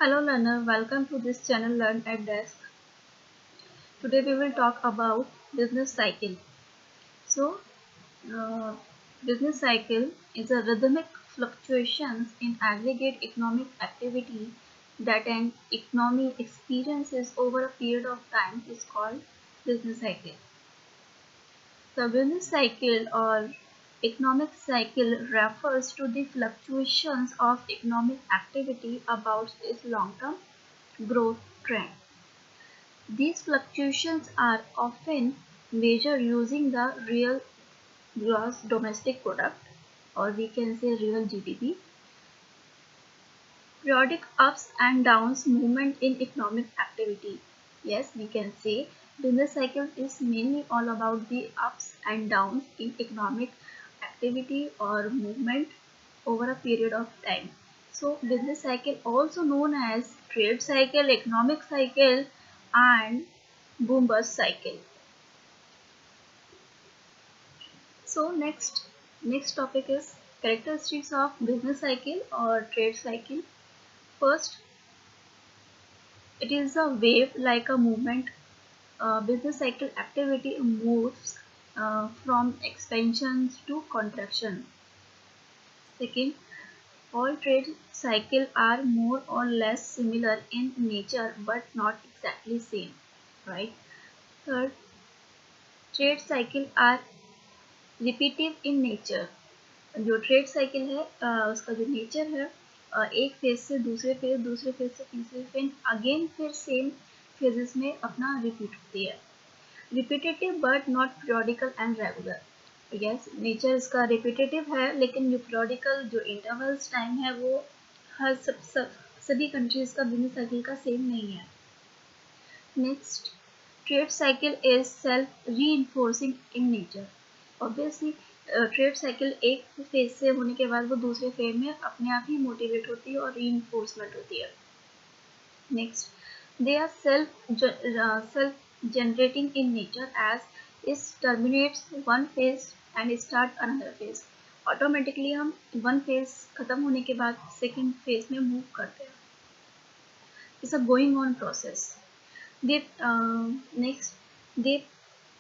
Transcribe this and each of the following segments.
Hello learner, welcome to this channel Learn at Desk. Today we will talk about business cycle. So, uh, business cycle is a rhythmic fluctuations in aggregate economic activity that an economy experiences over a period of time is called business cycle. The business cycle or economic cycle refers to the fluctuations of economic activity about its long-term growth trend. These fluctuations are often measured using the real gross domestic product, or we can say real GDP. Periodic ups and downs movement in economic activity. Yes, we can say business cycle is mainly all about the ups and downs in economic activity or movement over a period of time. So business cycle also known as trade cycle, economic cycle and boom bust cycle. So next topic is characteristics of business cycle or trade cycle. First, it is a wave like a movement. Business cycle activity moves from expansion to contraction. Second, all trade cycle are more or less similar in nature but not exactly same, right? Third, trade cycle are repetitive in nature. जो trade cycle है उसका जो nature है एक phase से दूसरे phase से तीसरे फेज अगेन फिर सेम फेजेस में अपना रिपीट होती है. Repetitive but not periodical and regular. Yes, nature इसका रिपीटेटिव है लेकिन जो पीरियोडिकल जो इंटरवल्स टाइम है वो हर सभी कंट्रीज का बिजनेस साइकिल का सेम नहीं है. Next, trade cycle is self reinforcing in nature. Obviously trade cycle एक फेज से होने के बाद वो दूसरे फेज में अपने आप ही मोटिवेट होती है और रीइंफोर्समेंट होती है. Next, they are self generating in nature as it terminates one phase and start another phase. Automatically हम वन फेज खत्म होने के बाद सेकेंड फेज में मूव करते हैं. It's a going on process. They next they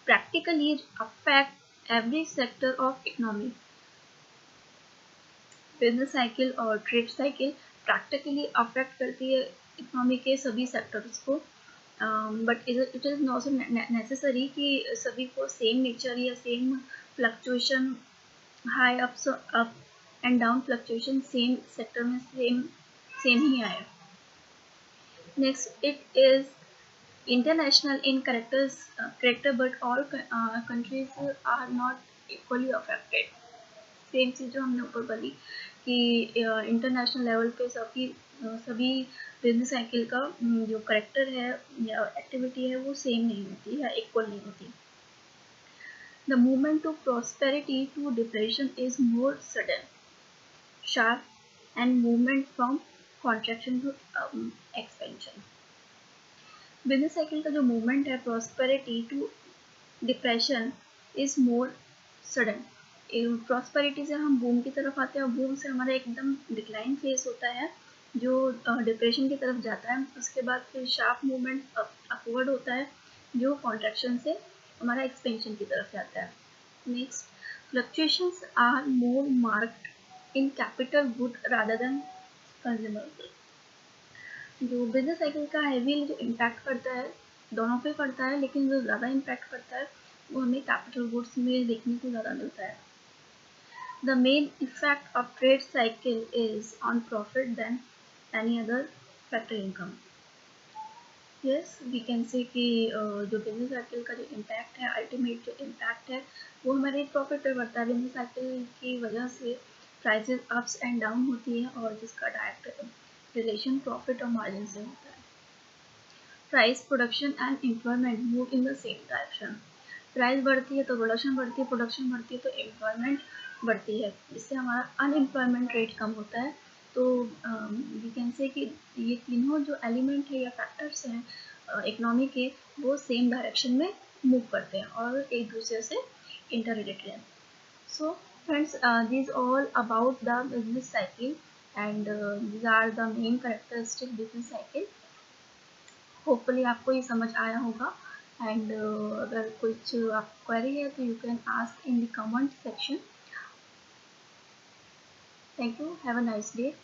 practically affect every sector of economy. Business cycle और trade cycle practically affect करती है इकोनॉमी के सभी सेक्टर्स को. But it is not necessary कि सभी को सेम नेचर या same fluctuation high up and down fluctuation same sector में सेम ही आए. Next, it is international in character but all countries are not equally affected. Same चीज़ जो हमने ऊपर बोली कि इंटरनेशनल लेवल पे सभी बिजनेस साइकिल का जो करेक्टर है या एक्टिविटी है वो सेम नहीं होती या इक्वल नहीं होती. The movement to prosperity to depression is more sudden sharp and movement from contraction to expansion. Business cycle का जो मूवमेंट है prosperity to depression is more sudden. Prosperity से हम बूम की तरफ आते हैं और बूम से हमारा एकदम डिक्लाइन फेस होता है जो डिप्रेशन की तरफ जाता है. उसके बाद फिर शार्प मूवमेंट अपवर्ड होता है जो कॉन्ट्रैक्शन से हमारा एक्सपेंशन की तरफ जाता है. Next, fluctuations are more marked in capital good rather than consumer. जो बिजनेस साइकिल का हैवी जो इम्पैक्ट करता है दोनों पे पड़ता है लेकिन जो ज़्यादा इम्पैक्ट करता है वो हमें कैपिटल गुड्स में देखने को ज़्यादा मिलता है. The main effect of trade cycle is on profit than any other factor income. Yes, we can say कि जो बिजनेस साइकिल का जो इम्पैक्ट है अल्टीमेट जो इम्पैक्ट है वो हमारे प्रॉफिट पे पड़ता है. बिजनेस साइकिल की वजह से प्राइसेस अप्स एंड डाउन होती है और जिसका डायरेक्ट रिलेशन प्रॉफिट और मार्जिन से होता है. Price, production and employment move in the same direction. Price बढ़ती है तो प्रोडक्शन बढ़ती है, प्रोडक्शन बढ़ती है तो एम्प्लॉयमेंट बढ़ती है. इससे हमारा अनएम्प्लॉयमेंट रेट कम होता है. तो वी कैन से कि ये तीनों जो एलिमेंट है या फैक्टर्स हैं इकोनॉमी के वो सेम डायरेक्शन में मूव करते हैं और एक दूसरे से इंटर रिलेटेड हैं. So friends, this all about the business cycle and these are the main characteristic business cycle. Hopefully आपको ये समझ आया होगा। एंड अगर कुछ आप क्वेरी है तो you can ask in the comment section. Thank you, have a nice day.